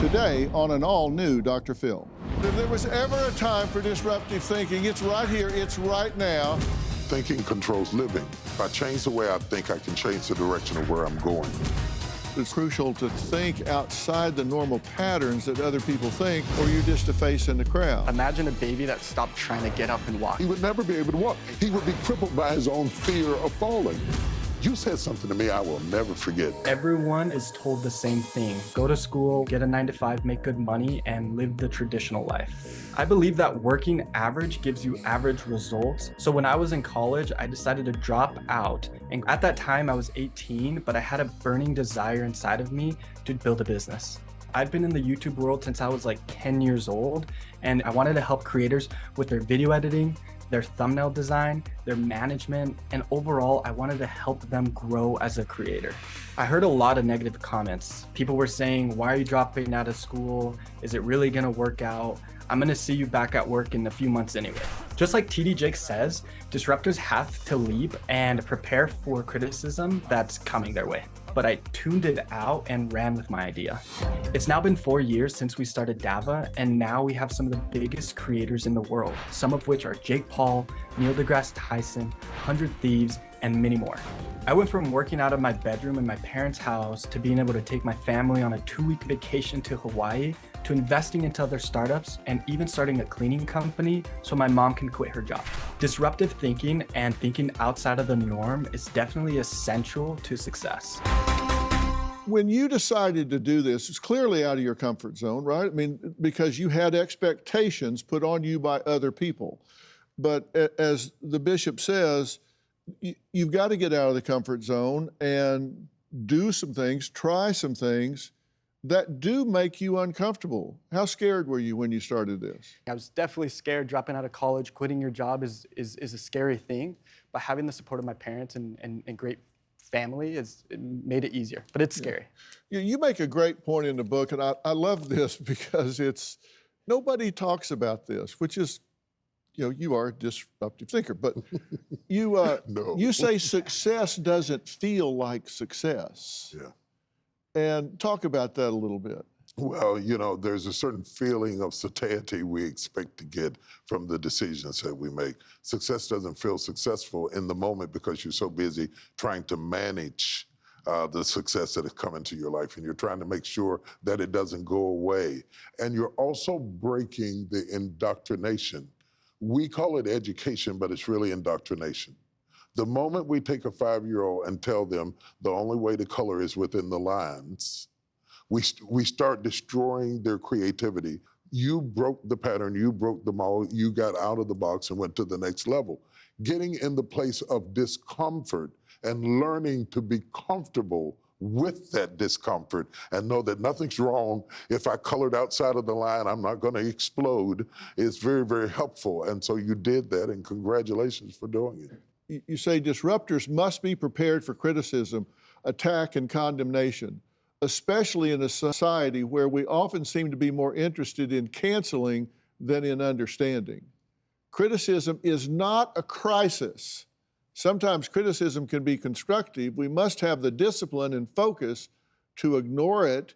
Today on an all-new Dr. Phil. If there was ever a time for disruptive thinking, it's right here, it's right now. Thinking controls living. If I change the way I think, I can change the direction of where I'm going. It's crucial to think outside the normal patterns that other people think, or you're just a face in the crowd. Imagine a baby that stopped trying to get up and walk. He would never be able to walk. He would be crippled by his own fear of falling. You said something to me I will never forget. Everyone is told the same thing. Go to school, get a 9-to-5, make good money, and live the traditional life. I believe that working average gives you average results. So when I was in college, I decided to drop out. And at that time, I was 18, but I had a burning desire inside of me to build a business. I've been in the YouTube world since I was like 10 years old, and I wanted to help creators with their video editing, their thumbnail design, their management, and overall, I wanted to help them grow as a creator. I heard a lot of negative comments. People were saying, why are you dropping out of school? Is it really gonna work out? I'm gonna see you back at work in a few months anyway. Just like TD Jakes says, disruptors have to leap and prepare for criticism that's coming their way. But I tuned it out and ran with my idea. It's now been 4 years since we started Dava, and now we have some of the biggest creators in the world, some of which are Jake Paul, Neil deGrasse Tyson, 100 Thieves, and many more. I went from working out of my bedroom in my parents' house to being able to take my family on a 2-week vacation to Hawaii, to investing into other startups, and even starting a cleaning company so my mom can quit her job. Disruptive thinking and thinking outside of the norm is definitely essential to success. When you decided to do this, it's clearly out of your comfort zone, right? I mean, because you had expectations put on you by other people. But as the bishop says, you've got to get out of the comfort zone and do some things, try some things that do make you uncomfortable. How scared were you when you started this? I was definitely scared. Dropping out of college, quitting your job is a scary thing, but having the support of my parents and great family it made it easier, but it's scary. Yeah. You make a great point in the book, and I love this because nobody talks about this, which is, you are a disruptive thinker, but you say success doesn't feel like success. Yeah. And talk about that a little bit. Well, there's a certain feeling of satiety we expect to get from the decisions that we make. Success doesn't feel successful in the moment because you're so busy trying to manage the success that has come into your life, and you're trying to make sure that it doesn't go away. And you're also breaking the indoctrination. We call it education, but it's really indoctrination. The moment we take a 5-year-old and tell them the only way to color is within the lines, we start destroying their creativity. You broke the pattern, you broke the mold, you got out of the box and went to the next level. Getting in the place of discomfort and learning to be comfortable with that discomfort and know that nothing's wrong. If I colored outside of the line, I'm not going to explode. It's very, very helpful. And so you did that, and congratulations for doing it. You say disruptors must be prepared for criticism, attack, and condemnation, especially in a society where we often seem to be more interested in canceling than in understanding. Criticism is not a crisis. Sometimes criticism can be constructive. We must have the discipline and focus to ignore it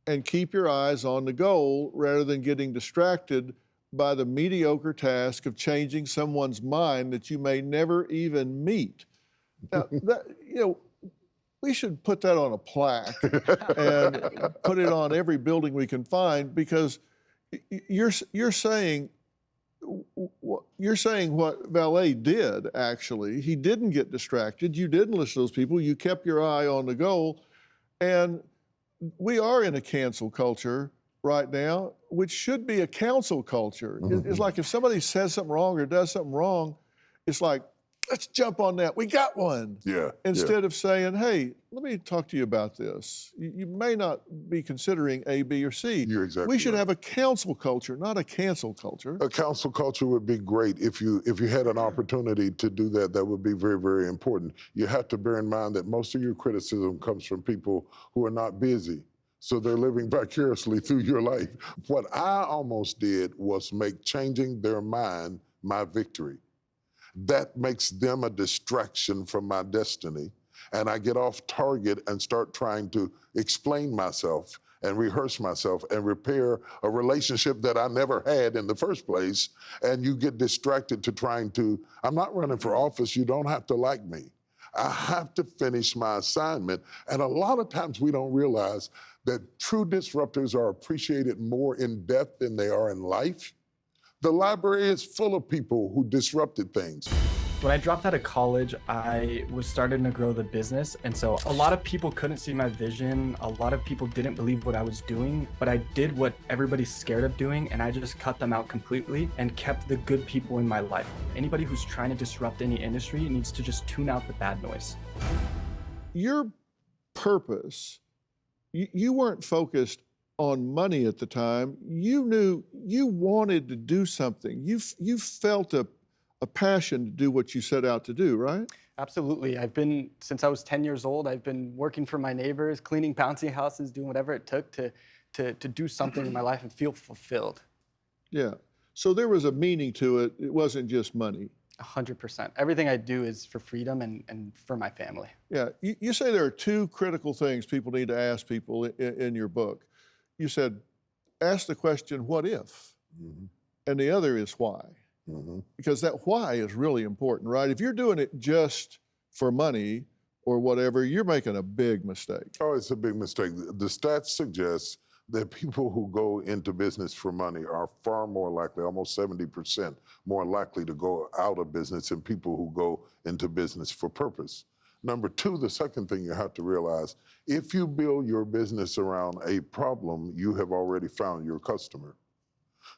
and keep your eyes on the goal rather than getting distracted by the mediocre task of changing someone's mind that you may never even meet. Now, we should put that on a plaque and put it on every building we can find, because you're saying what Vale did, actually. He didn't get distracted. You didn't listen to those people. You kept your eye on the goal. And we are in a cancel culture right now, which should be a counsel culture. Mm-hmm. It's like if somebody says something wrong or does something wrong, it's like, let's jump on that. We got one. Yeah. Instead of saying, hey, let me talk to you about this. You may not be considering A, B, or C. You're exactly We should right. have a counsel culture, not a cancel culture. A counsel culture would be great. If you had an opportunity to do that, that would be very, very important. You have to bear in mind that most of your criticism comes from people who are not busy. So they're living vicariously through your life. What I almost did was make changing their mind my victory. That makes them a distraction from my destiny. And I get off target and start trying to explain myself and rehearse myself and repair a relationship that I never had in the first place. And you get distracted to trying to, I'm not running for office, you don't have to like me. I have to finish my assignment. And a lot of times we don't realize that true disruptors are appreciated more in death than they are in life. The library is full of people who disrupted things. When I dropped out of college, I was starting to grow the business. And so a lot of people couldn't see my vision. A lot of people didn't believe what I was doing, but I did what everybody's scared of doing. And I just cut them out completely and kept the good people in my life. Anybody who's trying to disrupt any industry needs to just tune out the bad noise. Your purpose, you weren't focused on money at the time. You knew you wanted to do something. You felt a passion to do what you set out to do, right? Absolutely. Since I was 10 years old, I've been working for my neighbors, cleaning bouncy houses, doing whatever it took to do something in my life and feel fulfilled. Yeah. So there was a meaning to it. It wasn't just money. 100%. Everything I do is for freedom and for my family. Yeah. You say there are two critical things people need to ask people in your book. You said, ask the question, what if? Mm-hmm. And the other is why. Mm-hmm. Because that why is really important, right? If you're doing it just for money or whatever, you're making a big mistake. Oh, it's a big mistake. The stats suggest that people who go into business for money are far more likely, almost 70% more likely to go out of business than people who go into business for purpose. Number two, the second thing you have to realize, if you build your business around a problem, you have already found your customer.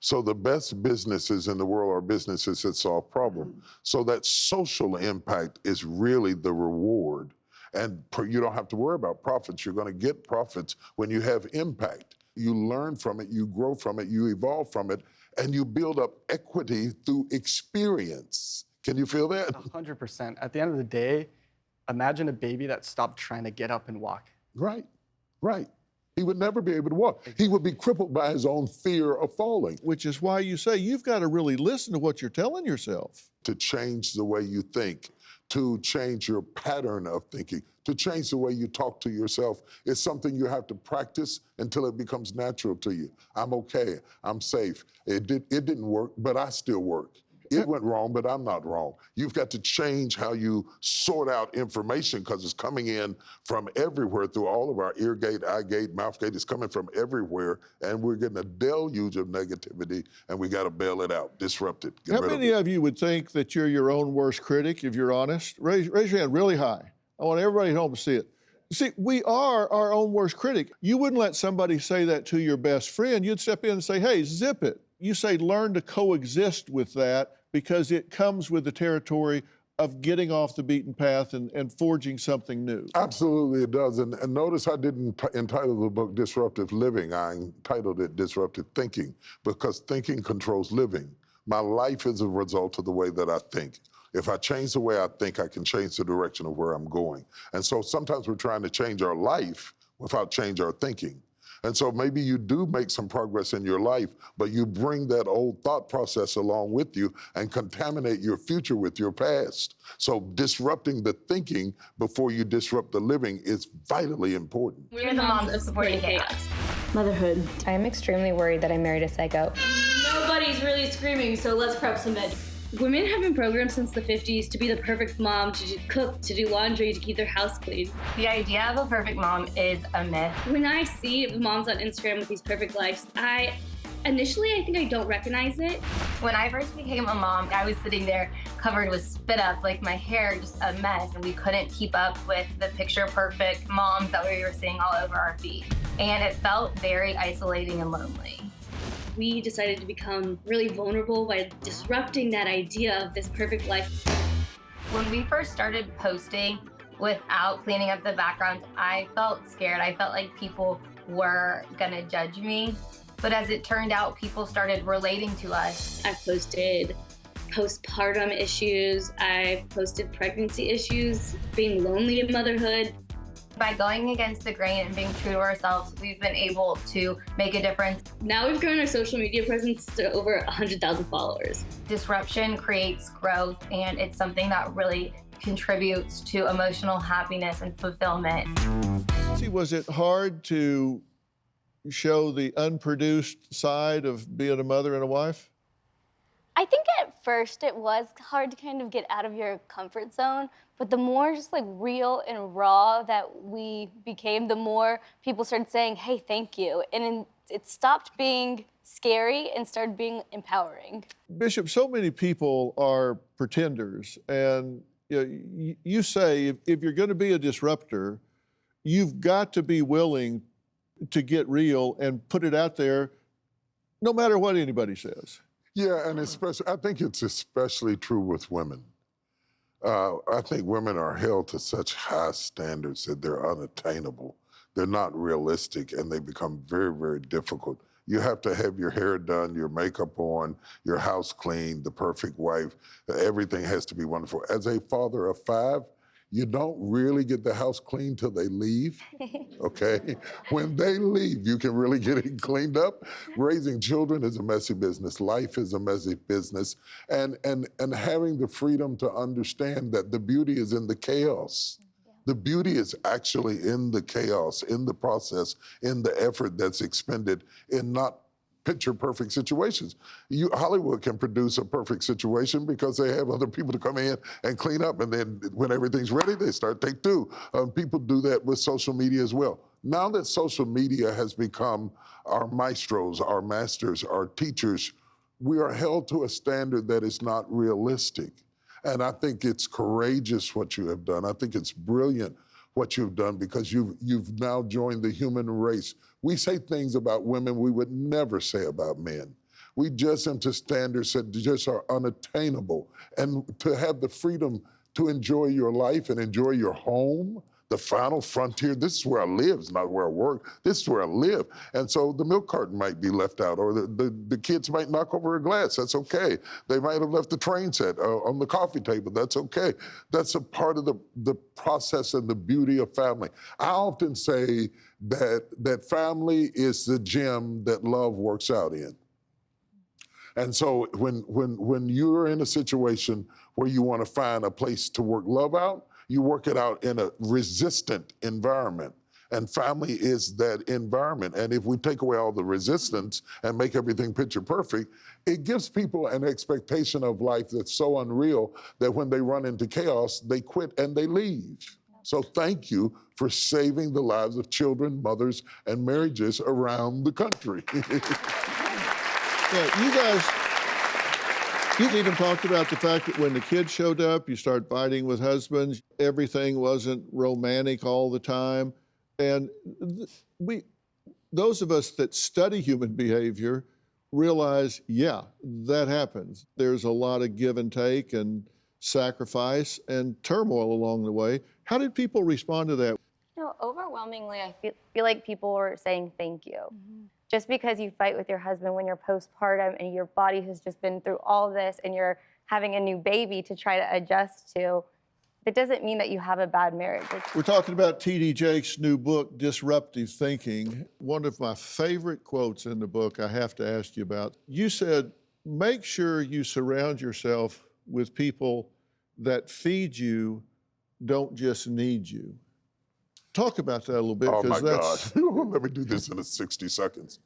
So the best businesses in the world are businesses that solve problems. So that social impact is really the reward. And you don't have to worry about profits. You're going to get profits when you have impact. You learn from it, you grow from it, you evolve from it, and you build up equity through experience. Can you feel that? 100%. At the end of the day, imagine a baby that stopped trying to get up and walk. Right, right. He would never be able to walk. He would be crippled by his own fear of falling. Which is why you say you've got to really listen to what you're telling yourself. To change the way you think, to change your pattern of thinking, to change the way you talk to yourself is something you have to practice until it becomes natural to you. I'm okay, I'm safe. It didn't work, but I still work. It went wrong, but I'm not wrong. You've got to change how you sort out information because it's coming in from everywhere through all of our ear gate, eye gate, mouth gate. It's coming from everywhere, and we're getting a deluge of negativity, and we got to bail it out, disrupt it, get How rid many of you would think that you're your own worst critic, if you're honest? Raise your hand really high. I want everybody at home to see it. See, we are our own worst critic. You wouldn't let somebody say that to your best friend. You'd step in and say, hey, zip it. You say learn to coexist with that because it comes with the territory of getting off the beaten path and forging something new. Absolutely, it does. And notice I didn't entitle the book Disruptive Living. I entitled it Disruptive Thinking because thinking controls living. My life is a result of the way that I think. If I change the way I think, I can change the direction of where I'm going. And so sometimes we're trying to change our life without change our thinking. And so maybe you do make some progress in your life, but you bring that old thought process along with you and contaminate your future with your past. So disrupting the thinking before you disrupt the living is vitally important. We're the moms of supporting chaos. Motherhood. I am extremely worried that I married a psycho. Nobody's really screaming, so let's prep some veg. Women have been programmed since the 50s to be the perfect mom, to cook, to do laundry, to keep their house clean. The idea of a perfect mom is a myth. When I see moms on Instagram with these perfect lives, initially I think I don't recognize it. When I first became a mom, I was sitting there covered with spit up, like my hair just a mess, and we couldn't keep up with the picture perfect moms that we were seeing all over our feed. And it felt very isolating and lonely. We decided to become really vulnerable by disrupting that idea of this perfect life. When we first started posting without cleaning up the background, I felt scared. I felt like people were gonna judge me. But as it turned out, people started relating to us. I've posted postpartum issues. I've posted pregnancy issues, being lonely in motherhood. By going against the grain and being true to ourselves, we've been able to make a difference. Now we've grown our social media presence to over 100,000 followers. Disruption creates growth, and it's something that really contributes to emotional happiness and fulfillment. See, was it hard to show the unproduced side of being a mother and a wife? I think at first it was hard to kind of get out of your comfort zone, but the more just like real and raw that we became, the more people started saying, hey, thank you. And it stopped being scary and started being empowering. Bishop, so many people are pretenders, and you say if you're going to be a disruptor, you've got to be willing to get real and put it out there no matter what anybody says. Yeah, and especially, I think it's especially true with women. I think women are held to such high standards that they're unattainable. They're not realistic, and they become very, very difficult. You have to have your hair done, your makeup on, your house clean, the perfect wife. Everything has to be wonderful. As a father of 5, you don't really get the house clean till they leave, okay? When they leave, you can really get it cleaned up. Raising children is a messy business. Life is a messy business. And having the freedom to understand that the beauty is in the chaos. The beauty is actually in the chaos, in the process, in the effort that's expended in not picture perfect situations. Hollywood can produce a perfect situation because they have other people to come in and clean up, and then when everything's ready, they start take 2. People do that with social media as well. Now that social media has become our maestros, our masters, our teachers, we are held to a standard that is not realistic. And I think it's courageous what you have done. I think it's brilliant what you've done, because you've now joined the human race. We say things about women we would never say about men. We judge them to standards that just are unattainable. And to have the freedom to enjoy your life and enjoy your home, the final frontier, this is where I live, it's not where I work, this is where I live. And so the milk carton might be left out, or the kids might knock over a glass, that's okay. They might have left the train set on the coffee table, that's okay. That's a part of the process and the beauty of family. I often say that family is the gym that love works out in. And so when you're in a situation where you want to find a place to work love out, you work it out in a resistant environment. And family is that environment. And if we take away all the resistance and make everything picture perfect, it gives people an expectation of life that's so unreal that when they run into chaos, they quit and they leave. So thank you for saving the lives of children, mothers, and marriages around the country. Yeah, you even talked about the fact that when the kids showed up, you start fighting with husbands. Everything wasn't romantic all the time. And those of us that study human behavior realize, yeah, that happens. There's a lot of give and take and sacrifice and turmoil along the way. How did people respond to that? Overwhelmingly, I feel like people were saying thank you. Mm-hmm. Just because you fight with your husband when you're postpartum and your body has just been through all this and you're having a new baby to try to adjust to, it doesn't mean that you have a bad marriage. We're talking about T.D. Jakes' new book, Disruptive Thinking. One of my favorite quotes in the book I have to ask you about. You said, make sure you surround yourself with people that feed you, don't just need you. Talk about that a little bit. Oh my God. Let me do this in 60 seconds.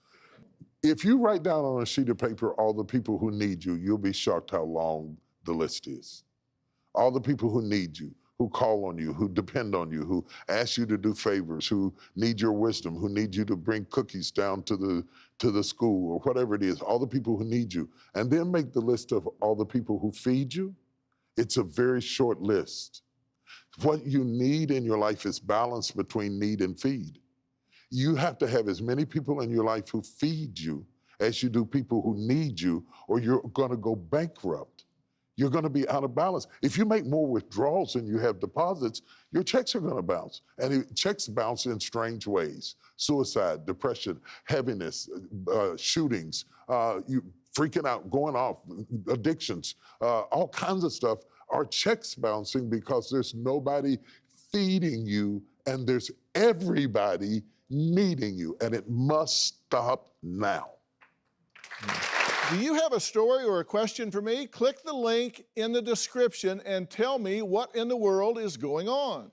If you write down on a sheet of paper all the people who need you, you'll be shocked how long the list is. All the people who need you, who call on you, who depend on you, who ask you to do favors, who need your wisdom, who need you to bring cookies down to the school or whatever it is, all the people who need you. And then make the list of all the people who feed you. It's a very short list. What you need in your life is balance between need and feed. You have to have as many people in your life who feed you as you do people who need you, or you're gonna go bankrupt. You're gonna be out of balance. If you make more withdrawals than you have deposits, your checks are gonna bounce. And checks bounce in strange ways. Suicide, depression, heaviness, shootings, you freaking out, going off, addictions, all kinds of stuff. Are checks bouncing because there's nobody feeding you and there's everybody needing you, and it must stop now. Do you have a story or a question for me? Click the link in the description and tell me what in the world is going on.